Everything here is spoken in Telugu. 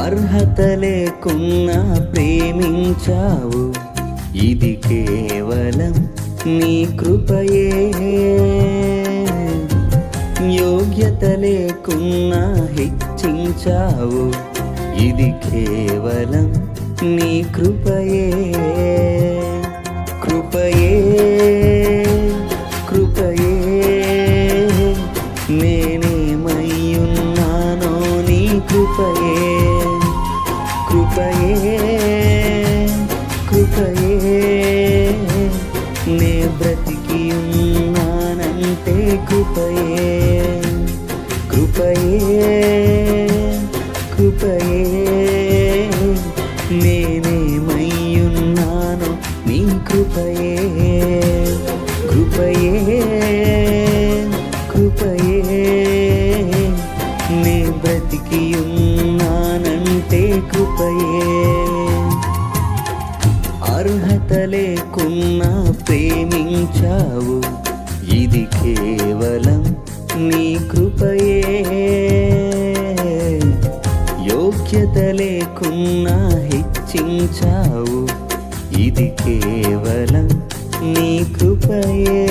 అర్హత లేకున్నా ప్రేమించావు, ఇది కేవలం నీ కృపయే. యోగ్యత లేకున్నా హెచ్చించావు, ఇది కేవలం నీ కృపయే. కృపయే కృపయే నేనేమయ్యున్నానో నీ కృపయే. కృపయే కృపయే నే బ్రతికి ఉన్నానంటే కృపయే. కృపయే కృపయే నేనేమయ్యున్నానో నీ కృపయే. కృపయే కృపయే నే బ్రతికి ఉన్నానంటే కృపయే. అర్హత లేకున్నా ప్రేమించావు, ఇది కేవలం నీ కృపయే. యోగ్యత లేకున్నా హెచ్చించావు, ఇది కేవలం నీ కృపయే.